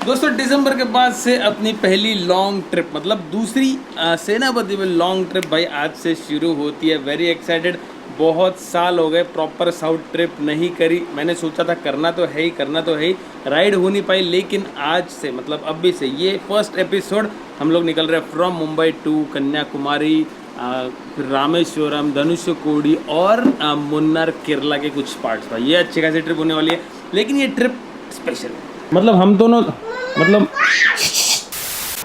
दोस्तों दिसंबर के बाद से अपनी पहली लॉन्ग ट्रिप मतलब दूसरी सेनापति में लॉन्ग ट्रिप भाई आज से शुरू होती है। Very excited. बहुत साल हो गए प्रॉपर साउथ ट्रिप नहीं करी। मैंने सोचा था करना तो है ही, राइड हो नहीं पाई, लेकिन आज से मतलब अभी से ये फर्स्ट एपिसोड हम लोग निकल रहे हैं फ्रॉम मुंबई टू कन्याकुमारी, फिर रामेश्वरम, धनुषकोडी और मुन्नार केरला के कुछ पार्ट्स भाई। ये अच्छी खासी ट्रिप होने वाली है, लेकिन ये ट्रिप स्पेशल है। मतलब हम दोनों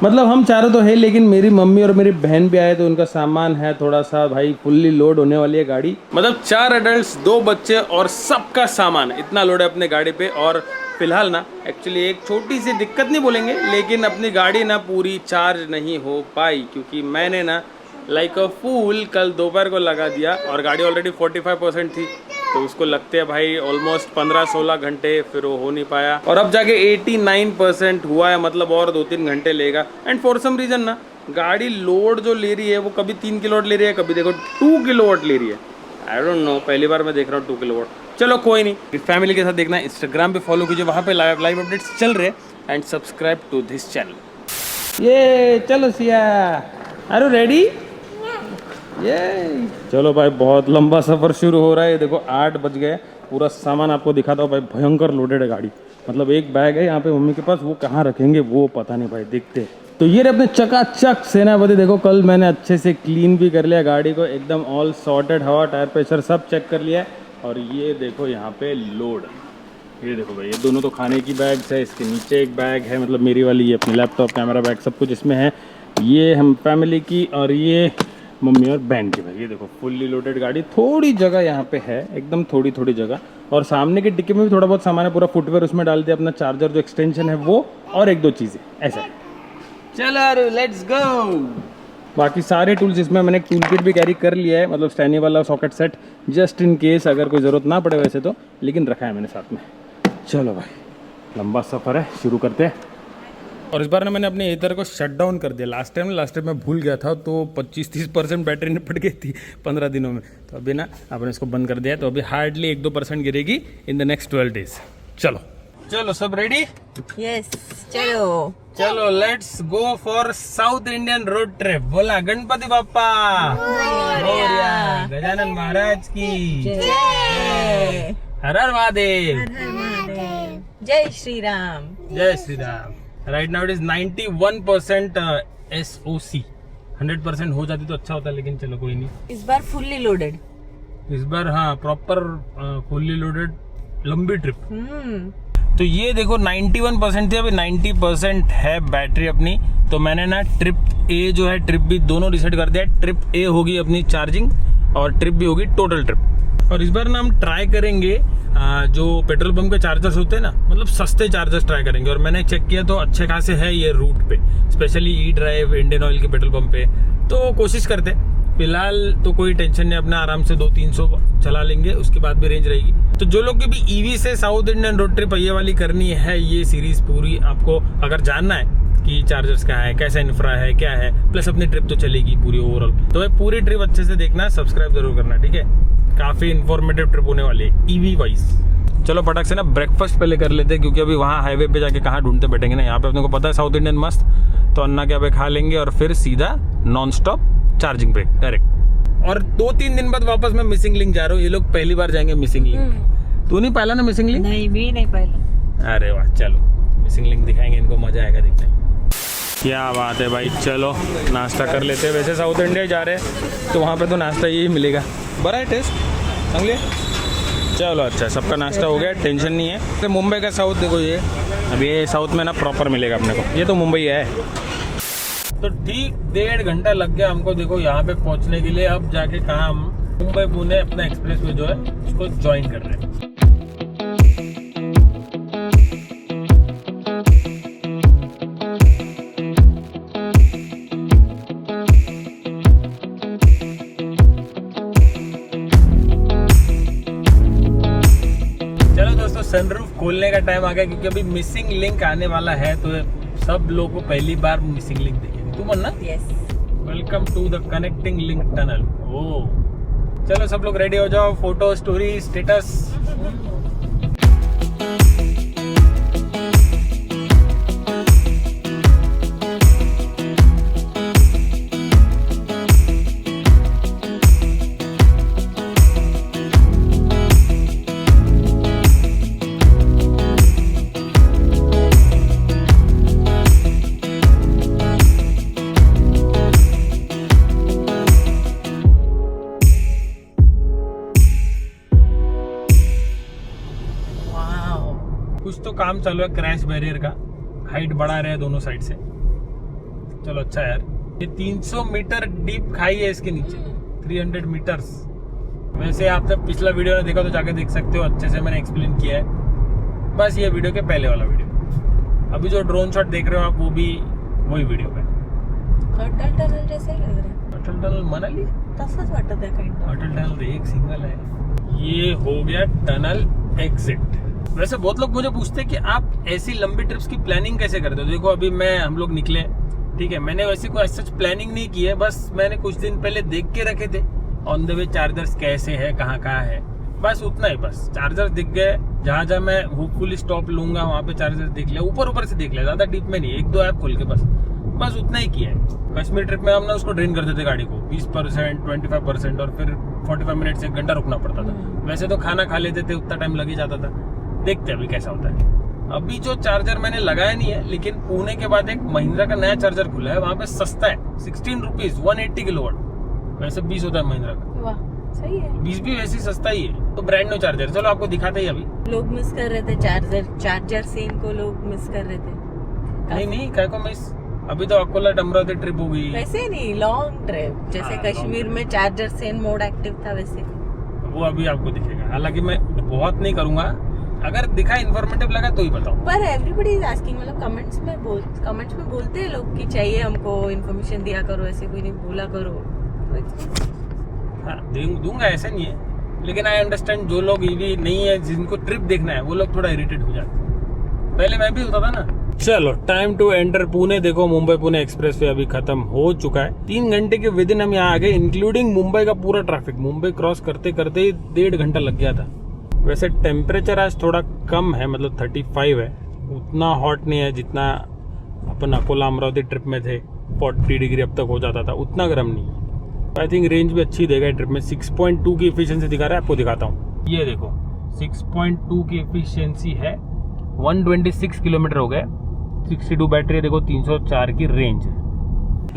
मतलब हम चारों तो है, लेकिन मेरी मम्मी और मेरी बहन भी आए तो उनका सामान है थोड़ा सा भाई फुल्ली लोड होने वाली है गाड़ी। मतलब 4 एडल्ट्स 2 बच्चे और सबका सामान इतना लोड है अपने गाड़ी पे। और फिलहाल ना एक्चुअली एक छोटी सी दिक्कत नहीं बोलेंगे, लेकिन अपनी गाड़ी ना पूरी चार्ज नहीं हो पाई क्योंकि मैंने ना लाइक अ फूल कल दोपहर को लगा दिया और गाड़ी ऑलरेडी 45% थी, तो उसको लगते हैं भाई ऑलमोस्ट 15-16 घंटे, फिर वो हो नहीं पाया। और अब जाके 89% हुआ है, मतलब और 2-3 घंटे लेगा। एंड फॉर सम रीज़न ना गाड़ी लोड जो ले रही है वो कभी 3 किलोवाट ले रही है, कभी देखो 2 किलोवाट ले रही है। आई डोंट नो, पहली बार मैं देख रहा हूँ 2 किलोवाट। चलो कोई नहीं, फैमिली के साथ देखना। इंस्टाग्राम पे फॉलो कीजिए, वहाँ पे लाइव अपडेट्स चल रहे हैं। And subscribe to this channel. ये चलो सिया, आर यू रेडी? ये चलो भाई, बहुत लंबा सफ़र शुरू हो रहा है। देखो 8 बज गए। पूरा सामान आपको दिखाता हूँ भाई, भयंकर लोडेड है गाड़ी। मतलब एक बैग है यहाँ पे मम्मी के पास, वो कहाँ रखेंगे वो पता नहीं भाई, देखते। तो ये अपने चकाचक सेनापति। देखो कल मैंने अच्छे से क्लीन भी कर लिया गाड़ी को, एकदम ऑल सॉर्टेड, हवा टायर प्रेशर सब चेक कर लिया है। और ये देखो यहाँ पे लोड, ये देखो भाई, ये दोनों तो खाने की बैग्स है। इसके नीचे एक बैग है, मतलब मेरी वाली, ये अपनी लैपटॉप कैमरा बैग सब कुछ इसमें है। ये हम फैमिली की और ये मम्मी और बहन की भाई। ये देखो फुल्ली लोडेड गाड़ी। थोड़ी जगह यहाँ पे है, एकदम थोड़ी जगह। और सामने के डिक्की में भी थोड़ा बहुत सामान है, पूरा फुटवेयर उसमें डाल दिया, अपना चार्जर जो एक्सटेंशन है वो, और 1-2 चीज़ें ऐसा। चलो लेट्स गो। बाकी सारे टूल्स इसमें मैंने टूल किट भी कैरी कर लिया है, मतलब स्टैनी वाला socket set, just in case अगर कोई ज़रूरत ना पड़े वैसे तो, लेकिन रखा है मैंने साथ में। चलो भाई, लंबा सफ़र है, शुरू करते हैं। और इस बार ना मैंने अपने एथर को शट डाउन कर दिया। लास्ट टाइम मैं भूल गया था, तो 25-30% बैटरी निपट गई थी 15 दिनों में। तो अभी ना आपने इसको बंद कर दिया, तो अभी हार्डली 1-2% गिरेगी इन द नेक्स्ट 12 डेज। चलो सब रेडी? यस, चलो let's go for south Indian road trip. बोला गणपति बाप्पा मोरया, गजानन महाराज की जय, हर हर महादेव, जय Shri Ram. Right now it is 91% SOC। 100% हो जाती तो अच्छा होता, लेकिन चलो कोई नहीं। इस बार फुल्ली लोडेड, इस बार हाँ प्रॉपर फुल्ली लोडेड लंबी ट्रिप। तो ये देखो 91% थी, अभी 90% है बैटरी अपनी। तो मैंने ना ट्रिप ए जो है, ट्रिप बी दोनों डिसाइड कर दिया। ट्रिप ए होगी अपनी चार्जिंग और ट्रिप बी होगी टोटल ट्रिप। और इस बार ना हम ट्राई करेंगे जो पेट्रोल पंप के चार्जर्स होते हैं ना, मतलब सस्ते चार्जर्स ट्राई करेंगे। और मैंने चेक किया तो अच्छे खासे है ये रूट पे, specially E drive, Indian oil के पेट्रोल पंप पे। तो कोशिश करते हैं। फिलहाल तो कोई टेंशन नहीं, अपना आराम से 200-300 चला लेंगे, उसके बाद भी रेंज रहेगी। तो जो लोग भी ईवी से साउथ इंडियन रोड ट्रिप ये वाली करनी है, ये सीरीज पूरी आपको अगर जानना है कि चार्जर्स क्या है, कैसा इंफ्रा है, क्या है, प्लस अपनी ट्रिप तो चलेगी पूरी ओवरऑल, तो भाई पूरी ट्रिप अच्छे से देखना, सब्सक्राइब जरूर करना, ठीक है। काफी इन्फॉर्मेटिव ट्रिप होने वाली है ईवी वाइज। चलो फटाक से ना ब्रेकफास्ट पहले कर लेते हैं, क्योंकि अभी वहाँ हाईवे पे जाके कहाँ ढूंढते बैठेंगे ना। यहाँ पे अपने को पता है साउथ इंडियन मस्त, तो अन्ना के यहाँ पे खा लेंगे और फिर सीधा नॉन स्टॉप चार्जिंग पे डायरेक्ट। और 2-3 दिन बाद वापस मैं मिसिंग लिंक जा रहा हूँ। ये लोग पहली बार जाएंगे मिसिंग लिंक। तू नहीं पहला ना मिसिंग लिंक? नहीं, भी नहीं पहला। अरे वाह, चलो मिसिंग लिंक दिखाएंगे इनको, मजा आएगा देखने। क्या बात है भाई, चलो नाश्ता कर लेते हैं। वैसे साउथ इंडिया जा रहे हैं तो वहाँ पे तो नाश्ता यही मिलेगा। बड़ा है टेस्ट, समझे? चलो अच्छा, सबका नाश्ता हो गया, टेंशन नहीं है। तो मुंबई का साउथ देखो, ये अभी ये साउथ में ना प्रॉपर मिलेगा अपने को। ये तो मुंबई है। तो ठीक 1.5 घंटा लग गया हमको, देखो यहाँ पे पहुँचने के लिए। अब जाके कहाँ हम मुंबई पुणे अपना एक्सप्रेस वे जो है उसको ज्वाइन कर रहे हैं। सनरूफ खोलने का टाइम आ गया, क्योंकि अभी मिसिंग लिंक आने वाला है, तो सब लोगों को पहली बार मिसिंग लिंक देखेंगे। तू मन ना? Yes. Welcome to the connecting link tunnel. Oh चलो सब लोग रेडी हो जाओ, फोटो, स्टोरी, स्टेटस। कुछ तो काम चालू है क्रैश बैरियर का, हाइट बढ़ा रहे हैं दोनों साइड से। चलो अच्छा यार, ये 300 मीटर डीप खाई है इसके नीचे, 300 मीटर्स। वैसे आप जब पिछला वीडियो ने देखा तो जाके देख सकते हो, अच्छे से मैंने एक्सप्लेन किया है। बस ये वीडियो के पहले वाला वीडियो, अभी जो ड्रोन शॉट देख रहे हो आप वो भी वही वीडियो पे। अटल टनल जैसे लग रहा है। अटल टनल मनाली, तसंच वाटत आहे काइंड ऑफ। अटल टनल एक सिंगल है। ये हो गया टनल एग्जिट। वैसे बहुत लोग मुझे पूछते हैं कि आप ऐसी लंबी ट्रिप्स की प्लानिंग कैसे करते हो। देखो अभी हम लोग निकले, ठीक है, मैंने वैसे कोई सच प्लानिंग नहीं की है, बस मैंने कुछ दिन पहले देख के रखे थे ऑन द वे चार्जर्स कैसे है, कहाँ है, बस उतना ही। बस चार्जर दिख गए, जहाँ मैं होपफुली स्टॉप लूंगा वहाँ पे चार्जर देख लिया, ऊपर से देख लिया, ज्यादा डीप में नहीं, 1-2 ऐप खोल के बस उतना ही किया है। कश्मीर ट्रिप में हम ना उसको ड्रेन करते थे गाड़ी को 20%, 25% और फिर 45 मिनट से 1 घंटा रुकना पड़ता था। वैसे तो खाना खा लेते थे, उतना टाइम लग ही जाता था। देखते अभी कैसा होता है। अभी जो चार्जर मैंने लगाया नहीं है, लेकिन पुणे के बाद एक महिंद्रा का नया चार्जर खुला है, वहाँ पे सस्ता है, 16 रुपीज 180 किलोवाट। वैसे 20 होता है महिंद्रा का। वाह सही है। 20 भी वैसे सस्ता ही है। तो ब्रांड न्यू चार्जर, चलो आपको दिखाते ही। अभी लोग मिस कर रहे थे चार्जर सीन को, लोग मिस कर रहे थे। नहीं क्या को मिस, अभी तो अकोला अमरावती ट्रिप हो गई। वैसे नहीं, लॉन्ग ट्रिप जैसे कश्मीर में चार्जर सेन मोड एक्टिव था वैसे वो अभी आपको दिखेगा। हालांकि मैं बहुत नहीं करूंगा, अगर दिखा इन्फॉर्मेटिव लगा तो ही बताऊं। पर एवरीबडी इज आस्किंग, मतलब कमेंट्स में बोलते हैं लोग कि चाहिए हमको इन्फॉर्मेशन दिया करो, ऐसे कोई नहीं बोला करो। हाँ दूंगा, ऐसा नहीं है, लेकिन आई अंडरस्टैंड जो लोग ईवी नहीं है, जिनको ट्रिप देखना है, वो लोग थोड़ा इरिटेट हो जाते हैं। पहले मैं भी होता था ना। चलो टाइम टू एंटर पुणे। देखो मुंबई पुणे एक्सप्रेस वे अभी खत्म हो चुका है। 3 घंटे के विदिन हम यहाँ आ गए, इंक्लूडिंग मुंबई का पूरा ट्रैफिक। मुंबई क्रॉस करते करते ही 1.5 घंटा लग गया था। वैसे टेम्परेचर आज थोड़ा कम है, मतलब 35 है, उतना हॉट नहीं है जितना अपन अकोला अमरावती ट्रिप में थे, 40 डिग्री अब तक हो जाता था, उतना गर्म नहीं है। आई थिंक रेंज भी अच्छी देगा ट्रिप में। 6.2 की एफिशिएंसी दिखा रहा है, आपको दिखाता हूँ। ये देखो 6.2 की एफिशिएंसी है, 126 किलोमीटर हो गए, 62 बैटरी है, देखो 304 की रेंज है।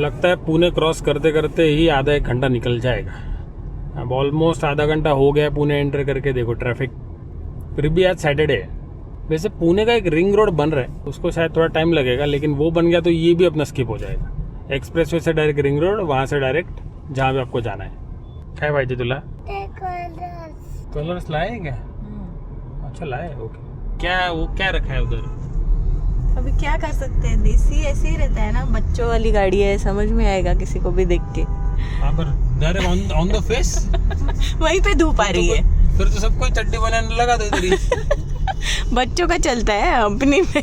लगता है पुणे क्रॉस करते करते ही आधा 1 घंटा निकल जाएगा। अब ऑलमोस्ट आधा घंटा हो गया पुणे एंटर करके। देखो ट्रैफिक, फिर भी आज सैटरडे है। वैसे पुणे का एक रिंग रोड बन रहा है, उसको शायद थोड़ा टाइम लगेगा, लेकिन वो बन गया तो ये भी अपना स्किप हो जाएगा। एक्सप्रेस वे से डायरेक्ट रिंग रोड, वहाँ से डायरेक्ट जहाँ भी आपको जाना है। क्या भाई जी तुला कलर्स लाए क्या? अच्छा लाए, ओके। क्या रखा है उधर? अभी क्या कर सकते हैं, देसी ऐसे ही रहता है ना, बच्चों वाली गाड़ी है, समझ में आएगा किसी को भी देख के। पर डायरेक्ट ऑन द फेस वहीं पे धूप आ रही है, फिर तो सबको चट्टी बनाने लगा दो इधर ही। बच्चों का चलता है अपनी में।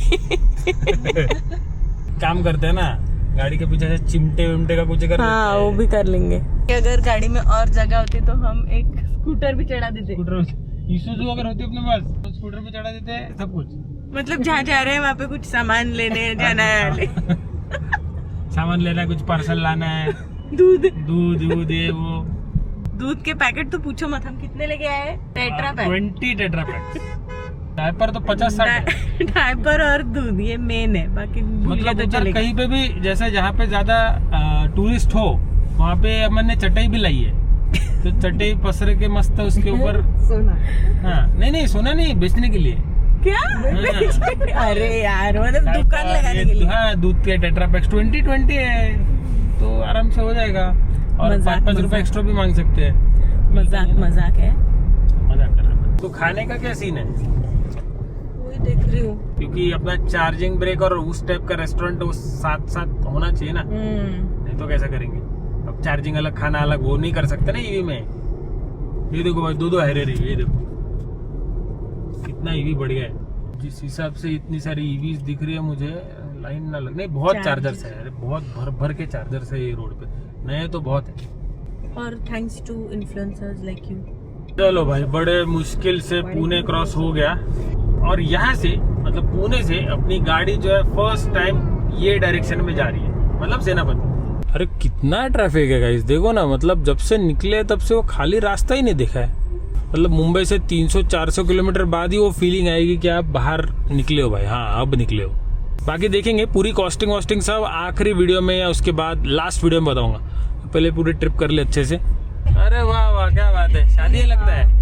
काम करते हैं ना, गाड़ी के पीछे से चिमटे विमटे का कुछ कर हाँ वो भी कर लेंगे। अगर गाड़ी में और जगह होती तो हम एक स्कूटर भी चढ़ा देते। ईसुज़ू अगर होती अपने पास तो स्कूटर पे चढ़ा देते हैं सब कुछ। मतलब जहाँ जा रहे हैं वहाँ पे कुछ सामान लेने जाना है, सामान लेना है, कुछ पार्सल लाना है, दूध ये वो। दूध के पैकेट तो पूछो मत, हम कितने लेके आए? Tetra pack, 20 tetra pack. Diaper तो 50-60 डायपर और दूध ये मेन है, बाकी मतलब तो कहीं पे भी जैसे जहाँ पे ज्यादा टूरिस्ट हो वहाँ पे हमने चटाई भी लाई है, तो चटाई पसरे के मस्त उसके ऊपर सोना। हाँ नहीं सोना नहीं, बेचने के लिए। क्या? अरे यार मतलब दुकान लगाने के लिए। हाँ दूध के टेट्रा पैक्स 20 है, तो आराम से हो जाएगा। और 5 रुपए एक्स्ट्रा भी मांग सकते हैं। मजाक है, मजाक कर रहे हैं। तो खाने का क्या सीन है? वही देख रही हूँ, क्योंकि अपना चार्जिंग ब्रेक और उस टाइप का रेस्टोरेंट साथ साथ होना चाहिए ना, नहीं तो कैसा करेंगे। अब चार्जिंग अलग खाना अलग वो नहीं कर सकते ना ईवी में। ये देखो भाई 2 हैरे रही, ये देखो कितना ईवी बढ़ गया है। जिस हिसाब से इतनी सारी ईवीज दिख रही है मुझे, लाइन ना लग नहीं, बहुत चार्जर्स है, अरे बहुत भर के चार्जर्स है ये रोड पे, नए तो बहुत है। और thanks to influencers like you. चलो भाई बड़े मुश्किल से पुणे क्रॉस हो गया, और यहाँ से मतलब पुणे से अपनी गाड़ी जो है फर्स्ट टाइम ये डायरेक्शन में जा रही है, मतलब सेनापति। अरे कितना ट्रैफिक है गाइस, देखो ना, मतलब जब से निकले तब से वो खाली रास्ता ही नहीं दिखा है। मतलब मुंबई से 300-400 किलोमीटर बाद ही वो फीलिंग आएगी कि आप बाहर निकले हो भाई। हाँ अब निकले हो। बाकी देखेंगे पूरी कॉस्टिंग वॉस्टिंग सब आखिरी वीडियो में या उसके बाद लास्ट वीडियो में बताऊंगा। पहले पूरी ट्रिप कर ले अच्छे से। अरे वाह वाह क्या बात है, शादी लगता है।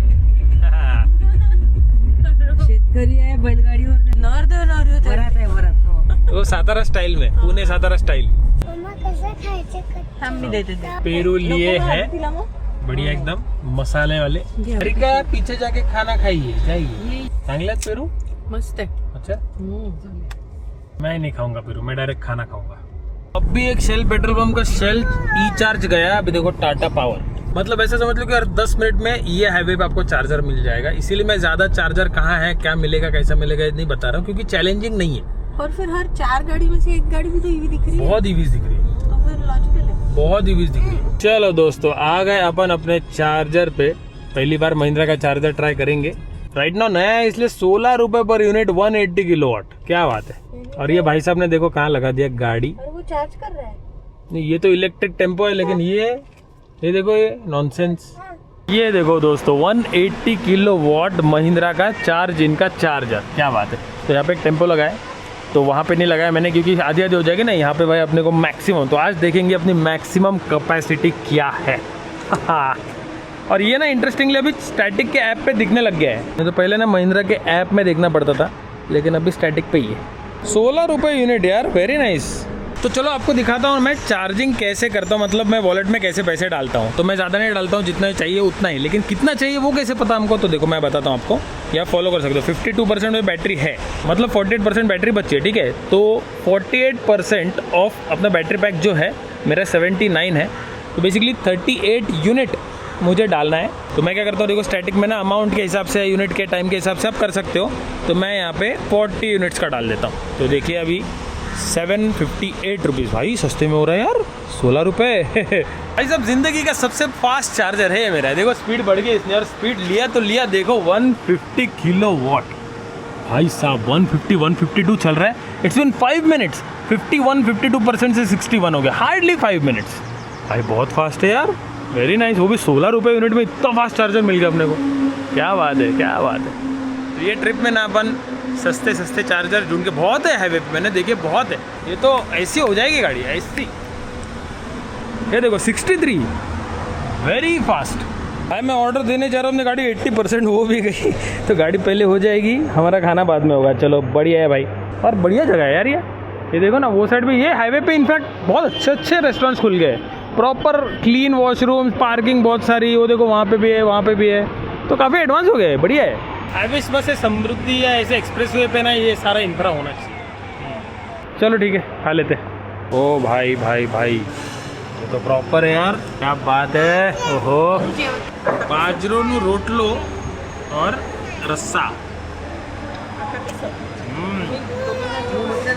घरी आहे बैलगाडीवर नॉर्थ वरात आहे वरात. वो सातारा स्टाइल में, पुणे सातारा स्टाइल. हम भी देते थे. पेरू लिए है बढ़िया एकदम मसाले वाले. का पीछे जाके खाना खाइए जाइए. चांगले पेरू मस्त आहे. अच्छा. मैं नहीं खाऊंगा पेरू, मैं डायरेक्ट खाना खाऊंगा. अब भी एक शेल पेट्रोल पंप का शेल ई चार्ज गया. अभी देखो टाटा पावर, मतलब ऐसा समझ लो कि हर 10 मिनट में ये हाईवे पे आपको चार्जर मिल जाएगा. इसीलिए मैं ज्यादा चार्जर कहाँ है, क्या मिलेगा, कैसा मिलेगा, नहीं बता रहा हूँ, क्योंकि चैलेंजिंग नहीं है. और फिर हर 4 गाड़ी में से एक गाड़ी भी तो ईवी दिख रही है. बहुत ईवीज दिख रही है, तो फिर लॉजिकल है. बहुत ईवीज दिख रही है. चलो दोस्तों, आ गए अपन अपने चार्जर पे. पहली बार महिंद्रा का चार्जर ट्राई करेंगे. राइट नाउ नया है, इसलिए 16 रुपए पर यूनिट 180 किलोवाट. क्या बात है. और ये भाई साहब ने देखो कहाँ लगा दिया गाड़ी. और वो चार्ज कर रहा है. नहीं, ये तो इलेक्ट्रिक टेम्पो है, लेकिन ये देखो, ये नॉनसेंस. ये देखो दोस्तों, 180 किलोवाट महिंद्रा का 4 जिन का चार्जर. क्या बात है. तो यहाँ पे एक टेम्पो लगा है, तो वहाँ पे नहीं लगाया मैंने, क्योंकि आधी आधी हो जाएगी ना. यहाँ पे भाई अपने को मैक्सिमम, तो आज देखेंगे अपनी मैक्सिमम कैपेसिटी क्या है. और ये ना इंटरेस्टिंगली अभी स्टैटिक के ऐप पे दिखने लग गया है. नहीं तो पहले ना महिंद्रा के ऐप में देखना पड़ता था, लेकिन अभी स्टैटिक पे ही है. 16 रुपये यूनिट यार, वेरी नाइस. तो चलो आपको दिखाता हूँ मैं चार्जिंग कैसे करता हूँ, मतलब मैं वॉलेट में कैसे पैसे डालता हूँ. तो मैं ज़्यादा नहीं डालता हूँ, जितना चाहिए उतना ही, लेकिन कितना चाहिए वो कैसे पता हमको. तो देखो मैं बताता हूँ आपको, या फॉलो कर सकते हो. 52% में बैटरी है, मतलब 48% बैटरी बची है. ठीक है, तो 48% ऑफ अपना बैटरी पैक जो है मेरा 79 है. तो बेसिकली 38 यूनिट मुझे डालना है. तो मैं क्या करता हूँ, देखो स्टैटिक में ना अमाउंट के हिसाब से, यूनिट के टाइम के हिसाब से आप कर सकते हो. तो मैं यहाँ पे 40 यूनिट्स का डाल देता हूँ. तो देखिए अभी 758 रुपीज़. भाई सस्ते में हो रहा है यार, 16 रुपये. भाई साहब जिंदगी का सबसे फास्ट चार्जर है मेरा. देखो स्पीड बढ़ गई इसने, और स्पीड लिया तो लिया. देखो 150 किलोवाट. भाई साहब 152 चल रहा है. It's been 5 minutes. 52% से 61 हो गया, हार्डली 5 मिनट्स. भाई बहुत फास्ट है यार, वेरी नाइस. वो भी 16 रुपये यूनिट में इतना फास्ट चार्जर मिल गया अपने को. क्या बात है, क्या बात है. तो ये ट्रिप में ना अपन सस्ते सस्ते चार्जर ढूंढ के, बहुत है हाईवे पे, मैंने देखे बहुत है. ये तो ऐसी हो जाएगी गाड़ी, ऐसी. ये देखो 63, वेरी फास्ट. भाई मैं ऑर्डर देने जा रहा हूँ, अपनी गाड़ी 80% हो भी गई. तो गाड़ी पहले हो जाएगी, हमारा खाना बाद में होगा. चलो बढ़िया है भाई. और बढ़िया जगह है यार ये देखो ना, वो साइड भी, ये हाईवे पे इनफैक्ट बहुत अच्छे अच्छे रेस्टोरेंट्स खुल गए. प्रॉपर क्लीन वॉशरूम, पार्किंग बहुत सारी. वो देखो वहाँ पे भी है, वहाँ पे भी है. तो काफ़ी एडवांस हो गए, बढ़िया है. आई विश बस समृद्धि या ऐसे एक्सप्रेस वे पे ना ये सारा इंफ्रा होना चाहिए. चलो ठीक है, खा लेते. ओ भाई भाई भाई, ये तो प्रॉपर है यार. क्या बात है. ओहो, बाजरोनु रोटलो और रस्सा.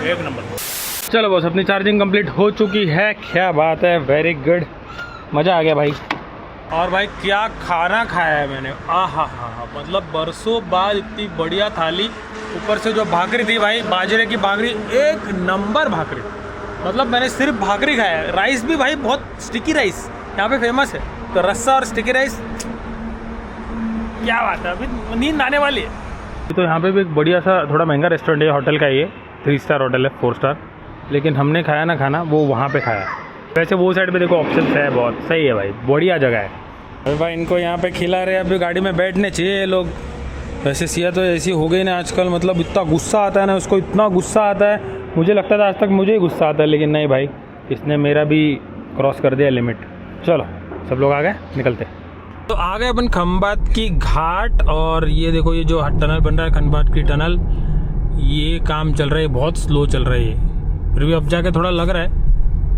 एक नंबर. चलो बस अपनी चार्जिंग कंप्लीट हो चुकी है. क्या बात है, वेरी गुड. मज़ा आ गया भाई. और भाई क्या खाना खाया है मैंने. आहा, मतलब बरसों बाद इतनी बढ़िया थाली. ऊपर से जो भाकरी थी भाई, बाजरे की भाकरी, एक नंबर भाकरी. मतलब मैंने सिर्फ भाकरी खाया है. राइस भी भाई बहुत स्टिकी राइस यहाँ पे फेमस है. तो रस्सा और स्टिकी राइस, क्या बात है. अभी नींद आने वाली है. तो यहाँ पे भी एक बढ़िया सा थोड़ा महंगा रेस्टोरेंट है, होटल का. ये 3 स्टार होटल है, 4 स्टार. लेकिन हमने खाया ना खाना, वो वहाँ पे खाया. वैसे वो साइड पे देखो ऑप्शन है, बहुत सही है भाई, बढ़िया जगह है. अरे भाई इनको यहाँ पे खिला रहे, अभी गाड़ी में बैठने चाहिए ये लोग. वैसे सिया तो ऐसी हो गई ना आजकल, मतलब इतना गुस्सा आता है ना उसको, इतना गुस्सा आता है. मुझे लगता था आज तक मुझे ही गुस्सा आता है, लेकिन नहीं भाई, इसने मेरा भी क्रॉस कर दिया लिमिट. चलो सब लोग आ गए, निकलते. तो आ गए अपन खंबात की घाट. और ये देखो, ये जो टनल बन रहा है, खंबात की टनल, ये काम चल रहा है, बहुत स्लो चल रहा है. फिर भी अब जाके थोड़ा लग रहा है,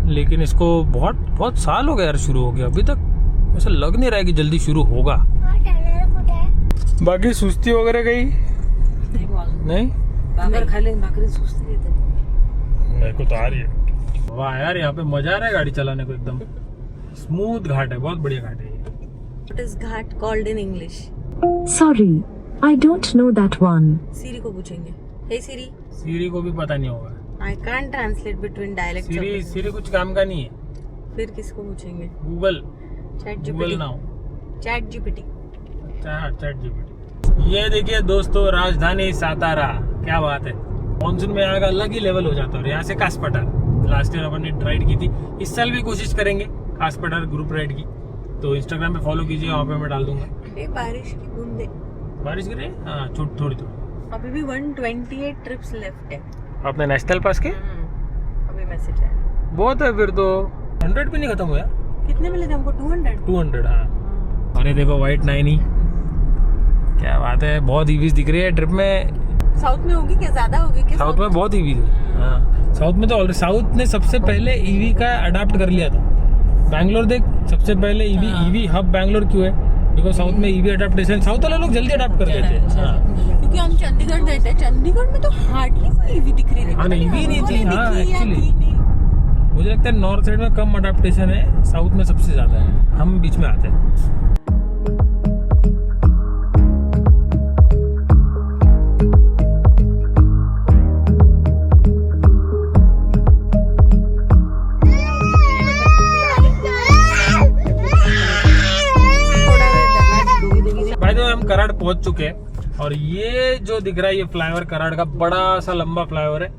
लेकिन इसको बहुत साल हो गया यार शुरू हो गया. अभी तक ऐसा लग नहीं रहा है कि जल्दी शुरू होगा. बाकी सुस्ती वगैरह गई नहीं. भाकर खा ले, भाकरी सुस्ती देते. मेरे को तो आ रही है. वाह यार, यहाँ पे मजा आ रहा है गाड़ी चलाने को. एकदम स्मूथ घाट है, बहुत बढ़िया घाट है. What is Ghat called in English? Sorry, I don't know that one. सीरी को पूछेंगे. Hey Siri. सीरी को भी पता नहीं होगा. I can't translate between dialects. सीरी कुछ काम का नहीं है. फिर किसको पूछेंगे? Google. Chat Google GPT. Now. Chat GPT. Chat GPT. ये देखिए दोस्तों, राजधानी सातारा. क्या बात है. मानसून में आएगा अलग ही लेवल हो जाता है. यहाँ से कासपटार लास्ट ईयर अपन ने राइड की थी. इस साल भी कोशिश करेंगे कासपटार ग्रुप राइड की. तो इंस्टाग्राम पे फॉलो कीजिए, वहाँ पे मैं डाल दूंगा. बारिश की बूंदे. बारिश गिर रही है. हाँ, थोड़ी थोड़ी. अभी भी 128 ट्रिप्स लेफ्ट है। अपने नेशनल पास के अभी मैसेज आया। बहुत है फिर तो। 100 भी नहीं खत्म हुआ। कितने मिले थे हमको? 200 हाँ। अरे देखो वाइट 90, क्या बात है, बहुत ईवीज दिख रही है ट्रिप में। साउथ में होगी क्या? ज्यादा होगी क्या? साउथ में बहुत ईवी है। हाँ साउथ में तो ऑलरेडी साउथ ने सबसे पहले ईवी का अडाप्ट कर लिया था। बैंगलोर देख, सबसे पहले ईवी हब बैंगलोर क्यों है? बिकॉज साउथ में ईवी अडाप्टेशन, साउथ वाले लोग जल्दी अडाप्ट कर लेते हैं। हाँ क्योंकि हम चंडीगढ़ गए थे, चंडीगढ़ में तो हार्डली कोई ईवी दिख रही थी। हाँ ईवी नहीं थी। हाँ एक्चुअली मुझे लगता है नॉर्थ साइड में कम अडाप्टेशन है, साउथ में सबसे ज्यादा है। हम बीच में आते हैं। हम कराड़ पहुंच चुके हैं और ये जो दिख रहा है ये फ्लाईओवर कराड़ का बड़ा सा लंबा फ्लाईओवर है।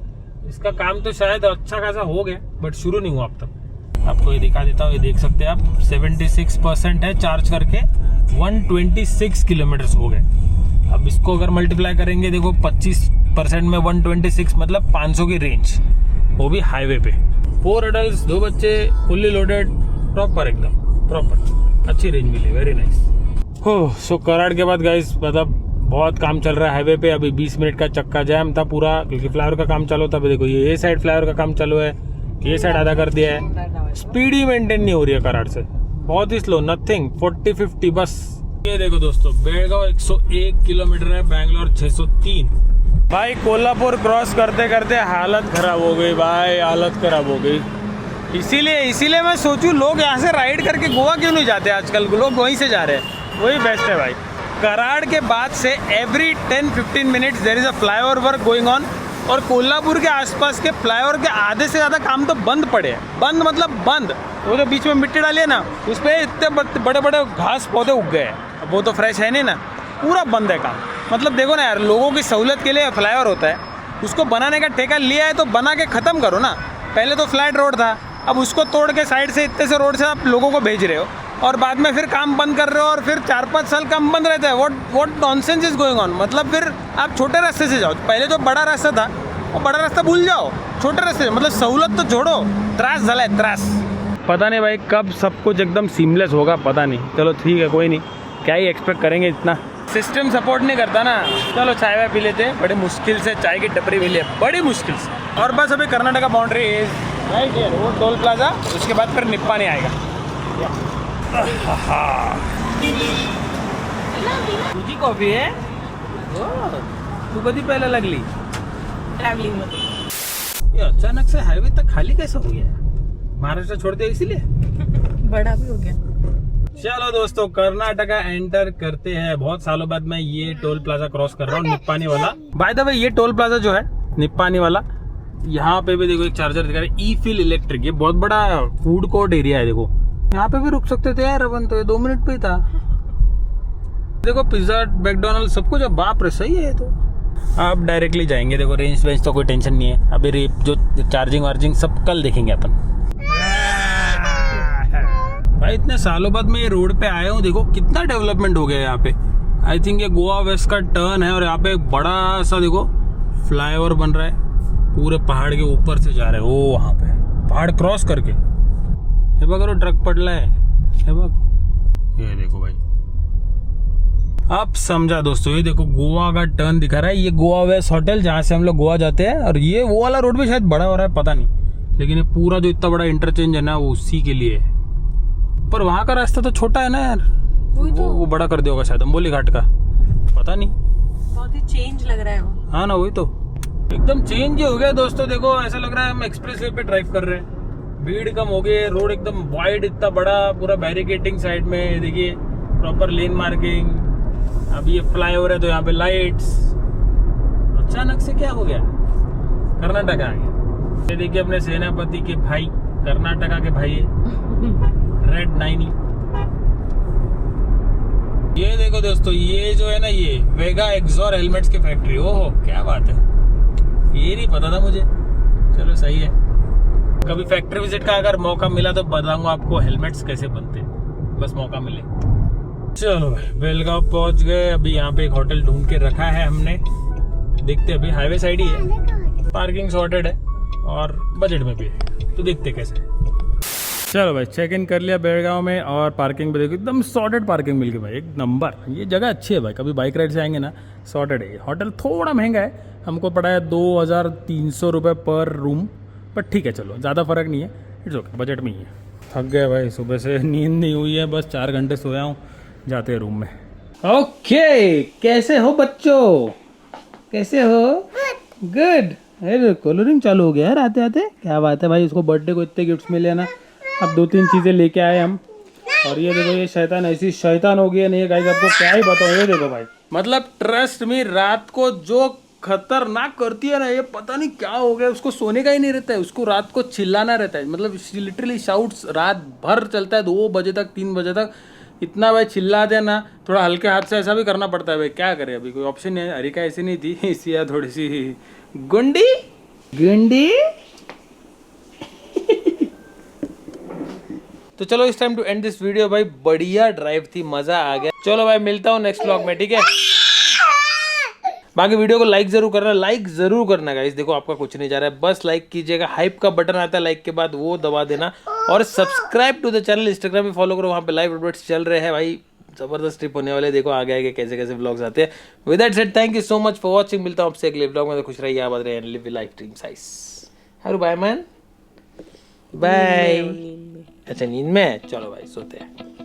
इसका काम तो शायद अच्छा खासा हो गया बट शुरू नहीं हुआ अब तक। आपको ये दिखा देता हूँ, ये देख सकते हैं आप 76% है चार्ज करके 126 किलोमीटर हो गए। अब इसको अगर मल्टीप्लाई करेंगे देखो 25% में 126 मतलब 500 की रेंज, वो भी हाईवे पे। 4 एडल्ट 2 बच्चे, फुल्ली लोडेड, प्रॉपर एकदम प्रॉपर अच्छी रेंज मिली। Very nice. हो सो कराड़ के बाद गाइस मतलब बहुत काम चल रहा है हाईवे पे। अभी 20 मिनट का चक्का जाम था पूरा, क्योंकि फ्लाईओवर का काम चालू था। अभी देखो ये साइड फ्लाईओवर का काम चालू है, ये साइड आधा कर दिया है। स्पीड ही मेंटेन नहीं हो रही है कराड़ से, बहुत ही स्लो, नथिंग 40-50 बस। ये देखो दोस्तों, बेळगाव 101 किलोमीटर है, बैंगलोर 603। भाई कोल्हापुर क्रॉस करते करते हालत खराब हो गई भाई, हालत खराब हो गई। इसीलिए मैं सोचूं लोग यहाँ से राइड करके गोवा क्यों नहीं जाते आजकल, लोग वहीं से जा रहे हैं, वही बेस्ट है भाई। कराड़ के बाद से every 10-15 minutes there is a flyover work going on. और कोल्हापुर के आसपास के फ्लाईओवर के आधे से ज़्यादा काम तो बंद पड़े हैं। बंद मतलब बंद, वो जो बीच में मिट्टी डाली है ना, उस पर इतने बड़े बड़े घास पौधे उग गए हैं, वो तो फ्रेश है नहीं ना, पूरा बंद है काम। मतलब देखो ना यार, लोगों की सहूलत के लिए फ्लाईओवर होता है, उसको बनाने का ठेका लिया है तो बना के ख़त्म करो ना। पहले तो फ्लैट रोड था, अब उसको तोड़ के साइड से इतने से रोड से आप लोगों को भेज रहे हो और बाद में फिर काम बंद कर रहे हो और फिर 4-5 साल काम बंद रहता है। What nonsense is going on. मतलब फिर आप छोटे रास्ते से जाओ, पहले जो बड़ा रास्ता था वो बड़ा रास्ता भूल जाओ, छोटे रास्ते से, मतलब सहूलत तो छोड़ो, त्रास झाला है त्रास। पता नहीं भाई कब सब कुछ एकदम सीमलेस होगा, पता नहीं। चलो ठीक है, कोई नहीं, क्या ही एक्सपेक्ट करेंगे, इतना सिस्टम सपोर्ट नहीं करता ना। चलो चाय वाय पी लेते हैं, बड़े मुश्किल से चाय की टपरी मिली है, बड़ी मुश्किल से। और बस अभी कर्नाटका बाउंड्री राइट हियर, वो टोल प्लाजा, उसके बाद फिर निप्पानी आएगा। तुझी कॉफी है? तू कधी पहले लगली ट्रैवलिंग में? ये अचानक से हाईवे तक खाली कैसे हो गया? महाराष्ट्र छोड़ते इसीलिए? बड़ा भी हो गया। चलो दोस्तों, कर्नाटका एंटर करते हैं। बहुत सालों बाद मैं ये टोल प्लाजा क्रॉस कर रहा हूँ, निप्पानी वाला। बाय द वे ये टोल प्लाजा जो है निप्पानी वाला, यहाँ पे भी देखो एक चार्जर दिखा रहा है, ई फिल इलेक्ट्रिक। ये बहुत बड़ा फूड कोर्ट एरिया है। देखो यहाँ पे भी रुक सकते थे यार अपन, तो ये 2 मिनट पे ही था। देखो पिज्जा, मैकडोनल्ड सब कुछ। बाप रे, सही है। तो आप डायरेक्टली जाएंगे। देखो रेंज वेंज तो कोई टेंशन नहीं है। अभी जो चार्जिंग वार्जिंग सब कल देखेंगे अपन। भाई इतने सालों बाद मैं ये रोड पे आया हूँ, देखो कितना डेवलपमेंट हो गया यहाँ पे। आई थिंक ये गोवा वेस्ट का टर्न है और यहाँ पे एक बड़ा सा देखो फ्लाईओवर बन रहा है, पूरे पहाड़ के ऊपर से जा रहे हैं। वो वहाँ पे पहाड़ क्रॉस करके हे बघ ट्रक पडला है, हे बघ, ये देखो भाई। अब समझा दोस्तों, ये देखो गोवा का टर्न दिखा रहा है। ये गोवा वेस्ट होटल, जहाँ से हम लोग गोवा जाते हैं। और ये वो वाला रोड भी शायद बड़ा हो रहा है, पता नहीं, लेकिन ये पूरा जो इतना बड़ा इंटरचेंज है ना, वो उसी के लिए है। पर वहाँ का रास्ता तो छोटा है ना यार, वो बड़ा कर दिया होगा शायद अंबोली घाट का, पता नहीं। बहुत ही चेंज लग रहा है वो। हाँ ना, वही तो, एकदम चेंज ही हो गया दोस्तों। देखो ऐसा लग रहा है हम एक्सप्रेसवे पे ड्राइव कर रहे हैं। भीड़ कम हो गई, रोड एकदम वाइड, इतना बड़ा, पूरा बैरिकेटिंग साइड में, देखिए प्रॉपर लेन मार्किंग। अब ये फ्लाईओवर है तो यहाँ पे लाइट्स। अचानक से क्या हो गया, कर्नाटका आ गया। ये देखिए अपने सेनापति के भाई, कर्नाटका के भाई है, रेड 90। ये देखो दोस्तों, ये जो है ना, ये वेगा एक्सॉर हेलमेट्स की फैक्ट्री। ओहो क्या बात है, ये नहीं पता था मुझे। चलो सही है, कभी फैक्ट्री विजिट का अगर मौका मिला तो बताऊंगा आपको हेलमेट्स कैसे बनते हैं, बस मौका मिले। चलो भाई बेलगांव पहुंच गए। अभी यहाँ पे एक होटल ढूंढ के रखा है हमने, देखते अभी हाईवे साइड ही है, पार्किंग सॉर्टेड है और बजट में भी है, तो देखते कैसे। चलो भाई चेक इन कर लिया बेलगांव में और पार्किंग पे देखो एकदम सॉर्टेड पार्किंग मिल गई भाई, एक नंबर। ये जगह अच्छी है भाई, कभी बाइक राइड से आएंगे ना, सॉर्टेड है। होटल थोड़ा महंगा है, हमको पड़ा है 2300 रुपये पर रूम, पर ठीक है चलो, ज़्यादा फर्क नहीं है, इट्स ओके, बजट में ही है। थक गया भाई, सुबह से नींद नहीं हुई है, बस 4 घंटे सोया हूँ, जाते हैं रूम में। ओके कैसे हो बच्चों, कैसे हो? गुड। अरे कलरिंग चालू हो गया यार आते आते, क्या बात है भाई। उसको बर्थडे को इतने गिफ्ट्स मिले ना, अब 2-3 चीज़ें लेके आए हम। और ये देखो ये शैतान ऐसी शैतान हो गई है नहीं गाइस, आपको क्या ही बताऊं। ये देखो भाई, मतलब ट्रस्ट मी, रात को जो खतरनाक करती है ना, ये पता नहीं क्या हो गया, उसको सोने का ही नहीं रहता है, उसको रात को चिल्लाना रहता है, मतलब लिटरली शाउट्स रात भर चलता है, 2 बजे तक 3 बजे तक इतना भाई चिल्लाते हैं ना। थोड़ा हल्के हाथ से ऐसा भी करना पड़ता है भाई, क्या करे, अभी कोई ऑप्शन नहीं है। हरिका ऐसी नहीं थी, इसी थोड़ी सी गुंडी गुंडी। तो चलो इस time to end this video भाई, बढ़िया ड्राइव थी, मजा आ गया। चलो भाई मिलता हूँ नेक्स्ट व्लॉग में, ठीक है। बाकी वीडियो को लाइक जरूर करना, लाइक जरूर करना गाइस। देखो आपका कुछ नहीं जा रहा है, बस लाइक कीजिएगा, हाइप का बटन आता है लाइक के बाद, वो दबा देना। और subscribe to the channel, Instagram पे फॉलो करो, वहाँ पे लाइव अपडेट्स चल रहे हैं भाई, जबरदस्त ट्रिप होने वाले। देखो आगे आगे कैसे कैसे व्लॉग्स आते हैं। With that said thank you so much for watching, मिलता हूँ आपसे अगले व्लॉग में। तो खुश रहिए, आबाद रहिए, live life dream size. Hello bye man, bye. अच्छा नींद में, चलो भाई सोते हैं।